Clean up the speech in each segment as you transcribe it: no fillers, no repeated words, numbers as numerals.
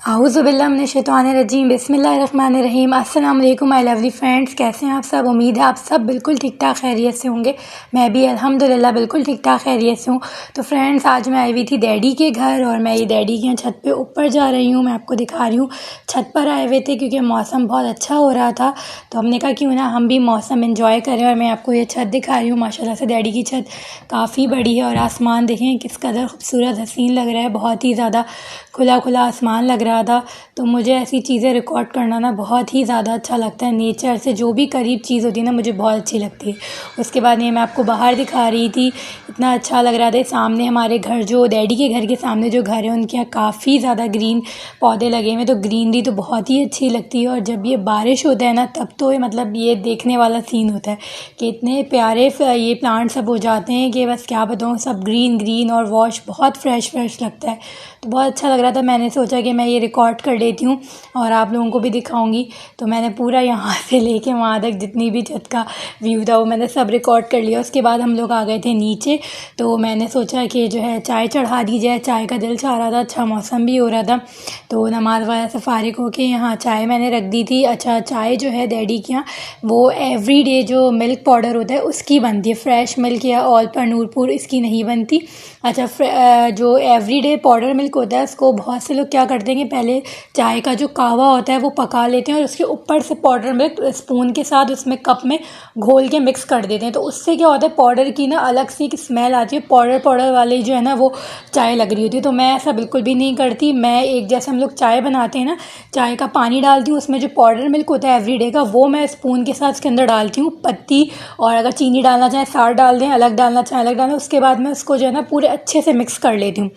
आऊज़ुबिल्लाहिमिनश्शैतानिर्रजीम बिस्मिल्लाहिर्रहमानिर्रहीम। अस्सलाम वालेकुम माय लवली फ्रेंड्स, कैसे हैं आप सब। उम्मीद है आप सब बिल्कुल ठीक ठाक खैरियत से होंगे। मैं भी अल्हम्दुलिल्लाह बिल्कुल ठीक ठाक खैरियत से हूँ। तो फ्रेंड्स, आज मैं आई हुई थी डैडी के घर और मैं ये डैडी के यहाँ छत पे ऊपर जा रही हूँ। मैं आपको दिखा रही हूँ, छत पर आए हुए थे क्योंकि मौसम बहुत अच्छा हो रहा था। तो हमने कहा क्यों ना हम भी मौसम एंजॉय करें। और मैं आपको ये छत दिखा रही हूँ। माशाल्लाह से डैडी की छत काफ़ी बड़ी है और आसमान देखें किस कदर खूबसूरत हसीन लग रहा है। बहुत ही ज़्यादा खुला खुला आसमान लग रहा था। तो मुझे ऐसी चीज़ें रिकॉर्ड करना ना बहुत ही ज़्यादा अच्छा लगता है। नेचर से जो भी करीब चीज़ होती है ना, मुझे बहुत अच्छी लगती है। उसके बाद ये मैं आपको बाहर दिखा रही थी, इतना अच्छा लग रहा था। सामने हमारे घर, जो डैडी के घर के सामने जो घर है, उनके यहाँ काफ़ी ज़्यादा ग्रीन पौधे लगे हुए। तो ग्रीनरी तो बहुत ही अच्छी लगती है। और जब ये बारिश होता है ना, तब तो ये मतलब ये देखने वाला सीन होता है कि इतने प्यारे ये प्लांट सब हो जाते हैं कि बस क्या बताऊँ। सब ग्रीन ग्रीन और वॉश बहुत फ्रेश फ्रेश लगता है। तो बहुत अच्छा लग रहा था। मैंने सोचा कि मैं ये रिकॉर्ड कर लेती हूँ और आप लोगों को भी दिखाऊंगी। तो मैंने पूरा यहाँ से लेके वहाँ तक जितनी भी छत का व्यू था वो मैंने सब रिकॉर्ड कर लिया। उसके बाद हम लोग आ गए थे नीचे। तो मैंने सोचा कि जो है चाय चढ़ा दी जाए। चाय का दिल चाह रहा था, अच्छा मौसम भी हो रहा था। तो नमाज वगैरह से फारिग होके यहाँ चाय मैंने रख दी थी। अच्छा, चाय जो है डैडी के यहाँ वो एवरीडे जो मिल्क पाउडर होता है उसकी बनती है। फ्रेश मिल्क या ऑल पर नूरपुर इसकी नहीं बनती। अच्छा, जो एवरीडे पाउडर मिल्क होता है उसको बहुत से लोग क्या करते हैं कि पहले चाय का जो कावा होता है वो पका लेते हैं और उसके ऊपर से पाउडर मिल्क स्पून के साथ उसमें कप में घोल के मिक्स कर देते हैं। तो उससे क्या होता है, पाउडर की ना अलग सी एक स्मेल आती है। पाउडर पाउडर वाली जो है ना वो चाय लग रही होती है। तो मैं ऐसा बिल्कुल भी नहीं करती। मैं एक जैसे हम लोग चाय बनाते हैं ना, चाय का पानी डालती हूँ, उसमें जो पाउडर मिल्क होता है एवरीडे का वो मैं स्पून के साथ उसके अंदर डालती हूँ, पत्ती। और अगर चीनी डालना चाहें साथ डाल दें, अलग डालना चाहें अलग डालें। उसके बाद मैं उसको जो है ना पूरे अच्छे से मिक्स कर लेती हूँ।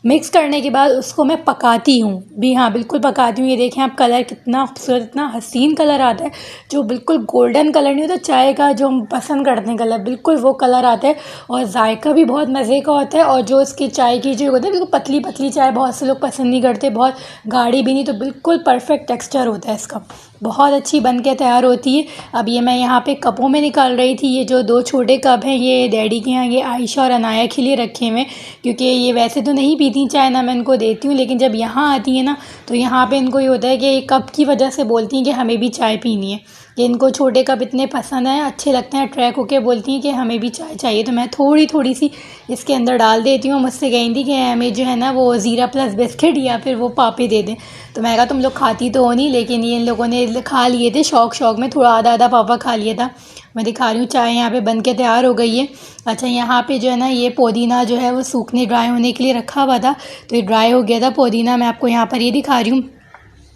मिक्स करने के बाद उसको मैं पकाती हूँ भी। हाँ, बिल्कुल पकाती हूँ। ये देखें आप, कलर कितना खूबसूरत, इतना हसीन कलर आता है। जो बिल्कुल गोल्डन कलर नहीं होता चाय का जो हम पसंद करते हैं कलर, बिल्कुल वो कलर आता है। और जायका भी बहुत मज़े का होता है। और जो इसकी चाय की जो होता है बिल्कुल पतली पतली चाय बहुत से लोग पसंद नहीं करते, बहुत गाढ़ी भी नहीं। तो बिल्कुल परफेक्ट टेक्सचर होता है इसका, बहुत अच्छी बन के तैयार होती है। अब ये मैं यहाँ पे कपों में निकाल रही थी। ये जो 2 छोटे कप हैं ये डैडी के यहाँ, ये आयशा और अनाया के लिए रखे हुए, क्योंकि ये वैसे तो नहीं पीती चाय ना, मैं इनको देती हूँ। लेकिन जब यहाँ आती है ना तो यहाँ पे इनको ये होता है कि ये कप की वजह से बोलती हैं कि हमें भी चाय पीनी है। ये इनको छोटे कप इतने पसंद हैं, अच्छे लगते हैं, अट्रैक्ट होकर बोलती हैं कि हमें भी चाय चाहिए। तो मैं थोड़ी थोड़ी सी इसके अंदर डाल देती हूँ। मुझसे कही थी कि हमें जो है ना वो ज़ीरा प्लस बिस्किट या फिर वो पापे दे दें। तो मैं कहा तुम लोग खाती तो हो नहीं, लेकिन ये इन लोगों ने खा लिए थे शौक शौक में, थोड़ा आधा आधा पापा खा लिया था। मैं दिखा रही हूँ चाय यहाँ पे बन के तैयार हो गई है। अच्छा, यहाँ पे जो है ना ये पुदीना जो है वो सूखने ड्राई होने के लिए रखा हुआ था। तो ये ड्राई हो गया था पुदीना। मैं आपको यहाँ पर ये दिखा रही हूँ।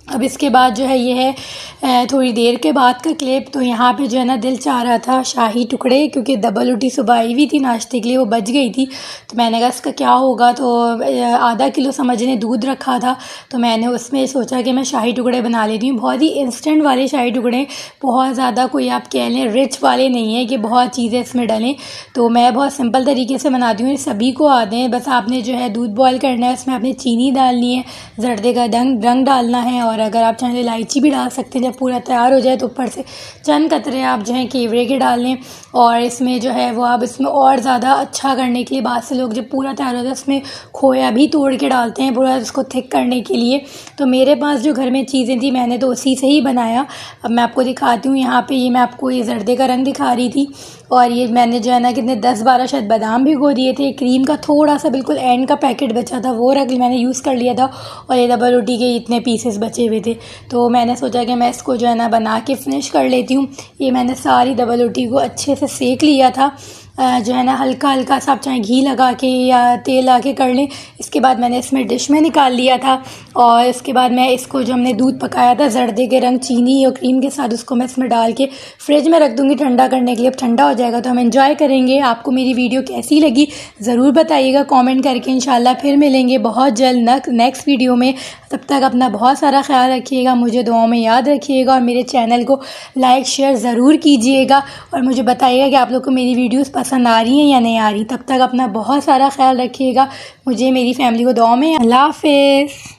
अब इसके बाद जो है ये है थोड़ी देर के बाद का क्लिप। तो यहाँ पे जो है ना दिल चाह रहा था शाही टुकड़े, क्योंकि डबल रोटी सुबह आई हुई थी नाश्ते के लिए, वो बच गई थी। तो मैंने कहा इसका क्या होगा। तो आधा किलो समझने दूध रखा था, तो मैंने उसमें सोचा कि मैं शाही टुकड़े बना लेती हूँ। बहुत ही इंस्टेंट वाले शाही टुकड़े, बहुत ज़्यादा कोई आप कह लें रिच वाले नहीं है कि बहुत चीज़ें इसमें डलें। तो मैं बहुत सिंपल तरीके से बनाती हूँ, सभी को आते हैं। बस आपने जो है दूध बॉयल करना है, उसमें आपने चीनी डालनी है, जर्दे का रंग डालना है। और अगर आप चाहें इलायची भी डाल सकते हैं। जब पूरा तैयार हो जाए तो ऊपर से चंद कतरे आप जो हैं केवड़े के डाल लें। और इसमें जो है वो आप इसमें और ज़्यादा अच्छा करने के लिए बाद से लोग जब पूरा तैयार होता है उसमें खोया भी तोड़ के डालते हैं पूरा इसको थिक करने के लिए। तो मेरे पास जो घर में चीज़ें थी मैंने तो उसी से ही बनाया। अब मैं आपको दिखाती हूँ। यहाँ पे ये मैं आपको ये जर्दे का रंग दिखा रही थी। और ये मैंने जो है ना कितने 10-12 शायद बादाम भिगो दिए थे। क्रीम का थोड़ा सा बिल्कुल एंड का पैकेट बचा था, वो रख मैंने यूज़ कर लिया था। और ये डबल रोटी के इतने पीसेस बचे हुए थे। तो मैंने सोचा कि मैं इसको जो है ना बना के फिनिश कर लेती हूँ। ये मैंने सारी डबल रोटी को अच्छे से सेक लिया था। जो है ना हल्का हल्का सा आप चाहे घी लगा के या तेल ला के कर लें। इसके बाद मैंने इसमें डिश में निकाल लिया था। और इसके बाद मैं इसको जो हमने दूध पकाया था जर्दे के रंग चीनी और क्रीम के साथ, उसको मैं इसमें डाल के फ्रिज में रख दूँगी ठंडा करने के लिए। अब ठंडा हो जाएगा तो हम एंजॉय करेंगे। आपको मेरी वीडियो कैसी लगी ज़रूर बताइएगा कमेंट करके। इंशाल्लाह फिर मिलेंगे बहुत जल्द नेक्स्ट वीडियो में। तब तक अपना बहुत सारा ख्याल रखिएगा, मुझे दुआओं में याद रखिएगा और मेरे चैनल को लाइक शेयर ज़रूर कीजिएगा। और मुझे बताइएगा कि आप लोग को मेरी वीडियोस पसंद आ रही हैं या नहीं आ रही। तब तक अपना बहुत सारा ख्याल रखिएगा, मुझे मेरी फैमिली को दुआओं में। अल्लाह हाफ़िज़।